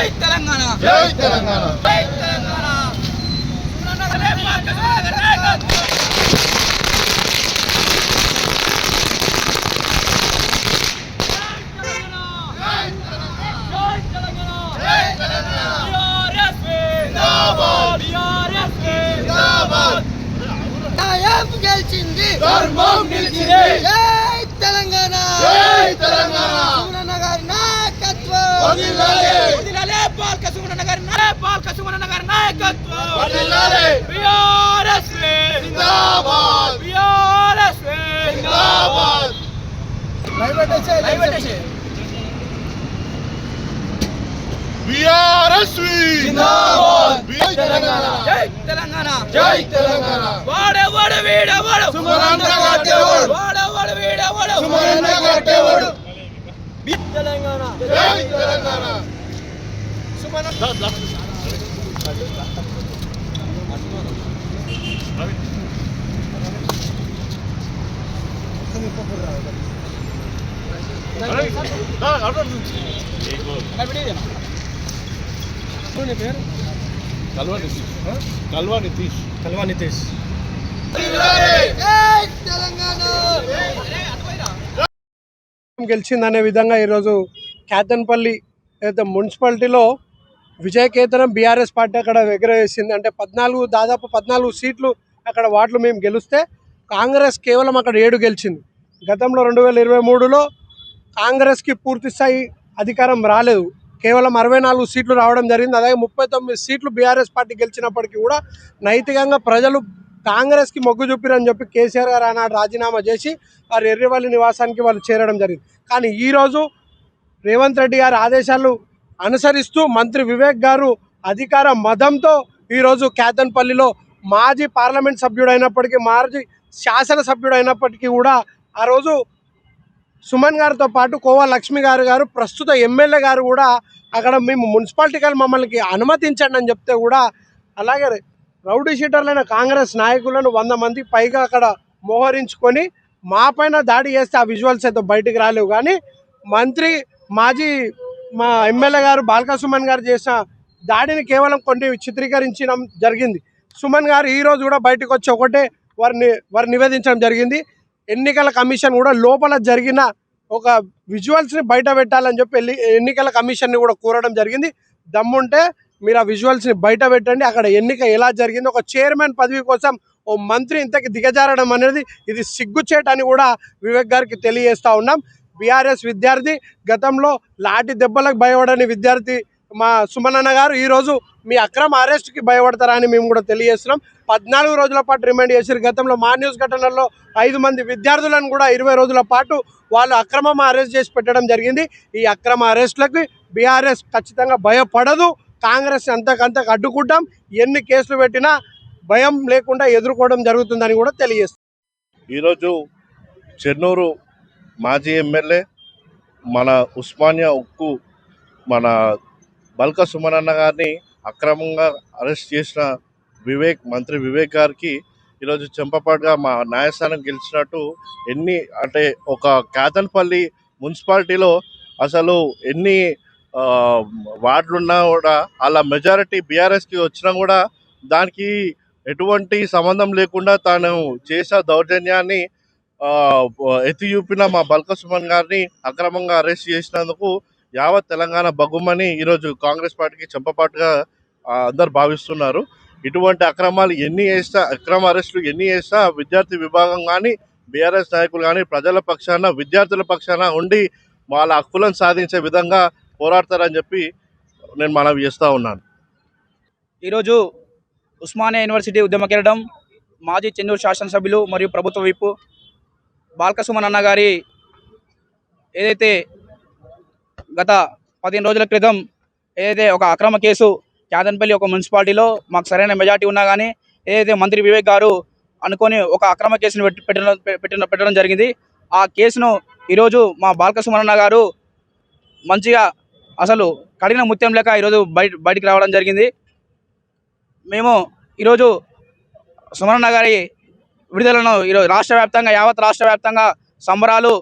జై తెలంగాణ జై తెలంగాణ జై తెలంగాణ గెలిచింది ధర్మం గెలిచింది జై తెలంగాణ జై తెలంగాణ సుమనన్న గారి నాయకత్వం వదిలాలి వదిలాలి బాల్క సుమనన్న గారి నాయకత్వం వదిలాలి బిఆర్ఎస్ జిందాబాద్ బిఆర్ఎస్ జిందాబాద్ లైవ్ పెట్టేసి బీఆర్ఎస్ జిందాబాద్ జై తెలంగాణ జై తెలంగాణ జై తెలంగాణ వాడేవాడు వీడేవాడు సుమనన్న కట్టేవాడు వాడేవాడు వీడేవాడు సుమనన్న కట్టేవాడు తెలంగాణ జై తెలంగాణ కల్వా నితీష్ జై తెలంగాణ గెలిచిందనే విధంగా ఈరోజు కేతన్పల్లి ఏదైతే మున్సిపాలిటీలో విజయకేతనం బీఆర్ఎస్ పార్టీ అక్కడ ఎగరవేసింది. అంటే దాదాపు 14 సీట్లు అక్కడ వార్డులు మేము గెలిస్తే కాంగ్రెస్ కేవలం అక్కడ 7 గెలిచింది. గతంలో 2023లో కాంగ్రెస్కి పూర్తి స్థాయి అధికారం రాలేదు, కేవలం 64 సీట్లు రావడం జరిగింది. అలాగే 39 సీట్లు బీఆర్ఎస్ పార్టీ గెలిచినప్పటికీ కూడా నైతికంగా ప్రజలు కాంగ్రెస్కి మొగ్గు చూపిరని చెప్పి కేసీఆర్ గారు ఆనాడు రాజీనామా చేసి వారు ఎర్రవల్లి నివాసానికి వాళ్ళు చేరడం జరిగింది. కానీ ఈరోజు రేవంత్ రెడ్డి గారి ఆదేశాలు అనుసరిస్తూ మంత్రి వివేక్ గారు అధికార మదంతో ఈరోజు కేతన్పల్లిలో మాజీ పార్లమెంట్ సభ్యుడైనప్పటికీ మాజీ శాసనసభ్యుడైనప్పటికీ కూడా ఆ రోజు సుమన్ గారితో పాటు కోవా లక్ష్మి గారు ప్రస్తుత ఎమ్మెల్యే గారు కూడా అక్కడ మేము మున్సిపాలిటీకి మమ్మల్ని అనుమతించండి అని చెప్తే కూడా అలాగే రౌడీ షీటర్లైన కాంగ్రెస్ నాయకులను 100 మంది పైగా అక్కడ మోహరించుకొని మా పైన దాడి చేస్తే ఆ విజువల్స్ అయితే బయటికి రాలేవు. కానీ మా ఎమ్మెల్యే గారు బాల్క సుమన్ గారు చేసిన దాడిని కేవలం కొన్ని చిత్రీకరించడం జరిగింది. సుమన్ గారు ఈరోజు కూడా బయటకు వచ్చి ఒకటే వారు నివేదించడం జరిగింది. ఎన్నికల కమిషన్ కూడా లోపల జరిగిన ఒక విజువల్స్ని బయట పెట్టాలని చెప్పి ఎన్నికల కమిషన్ని కూడా కోరడం జరిగింది. దమ్ముంటే మీరు ఆ విజువల్స్ని బయట పెట్టండి, అక్కడ ఎన్నిక ఎలా జరిగింది, ఒక చైర్మన్ పదవి కోసం ఓ మంత్రి ఇంతకి దిగజారడం అనేది ఇది సిగ్గుచేటని కూడా వివేక్ గారికి తెలియజేస్తూ ఉన్నాం. బీఆర్ఎస్ విద్యార్థి, గతంలో లాఠీ దెబ్బలకు భయపడని విద్యార్థి మా సుమనన్న గారు ఈరోజు మీ అక్రమ అరెస్ట్కి భయపడతారా అని మేము కూడా తెలియజేస్తున్నాం. 14 రోజుల పాటు రిమాండ్ చేశారు. గతంలో మా న్యూస్ ఘటనలో 5 మంది విద్యార్థులను కూడా 20 రోజుల పాటు వాళ్ళు అక్రమ అరెస్ట్ చేసి పెట్టడం జరిగింది. ఈ అక్రమ అరెస్టులకి బీఆర్ఎస్ ఖచ్చితంగా భయపడదు. కాంగ్రెస్ అంతకంతకు అడ్డుకుంటాం, ఎన్ని కేసులు పెట్టినా భయం లేకుండా ఎదుర్కోవడం జరుగుతుందని కూడా తెలియజేస్తాం. ఈరోజు చెన్నూరు మాజీ ఎమ్మెల్యే మన ఉస్మానియా ఉక్కు మన బల్క సుమనన్న గారిని అక్రమంగా అరెస్ట్ చేసిన మంత్రి వివేక్ గారికి ఈరోజు చెంపపాటుగా మా న్యాయస్థానం గెలిచినట్టు ఒక కేతన్పల్లి మున్సిపాలిటీలో అసలు ఎన్ని వార్డులున్నా కూడా అలా మెజారిటీ బీఆర్ఎస్కి వచ్చినా కూడా దానికి ఎటువంటి సంబంధం లేకుండా తాను చేసిన దౌర్జన్యాన్ని ఎత్తి చూపిన మా బల్క సుమన్ గారిని అక్రమంగా అరెస్ట్ చేసినందుకు యావత్ తెలంగాణ బగ్గుమని ఈరోజు కాంగ్రెస్ పార్టీకి చెంపపాటుగా అందరు భావిస్తున్నారు. ఇటువంటి అక్రమాలు అక్రమ అరెస్టులు ఎన్ని చేసినా విద్యార్థి విభాగం కానీ బీఆర్ఎస్ నాయకులు కానీ ప్రజల పక్షాన విద్యార్థుల పక్షాన ఉండి వాళ్ళ హక్కులను సాధించే విధంగా పోరాడతారని చెప్పి నేను మనవి చేస్తూ ఉన్నాను. ఈరోజు ఉస్మానియా యూనివర్సిటీ ఉద్యమ కిరీటం మాజీ చెన్నూరు శాసనసభ్యులు మరియు ప్రభుత్వ విప్ బాల్క సుమన్ అన్న గారి ఏదైతే గత 15 రోజుల క్రితం ఏదైతే ఒక అక్రమ కేసు కేతన్పల్లి ఒక మున్సిపాలిటీలో మాకు సరైన మెజార్టీ ఉన్నా కానీ ఏదైతే మంత్రి వివేక్ గారు అనుకొని ఒక అక్రమ కేసును పెట్టడం జరిగింది. ఆ కేసును ఈరోజు మా బాల్క సుమన్ అన్న గారు మంచిగా అసలు కడిగిన ముత్యం లేక ఈరోజు బయటికి రావడం జరిగింది. మేము ఈరోజు సుమనన్న గారి విడుదలను ఈరోజు యావత్ రాష్ట్ర వ్యాప్తంగా సంబరాలు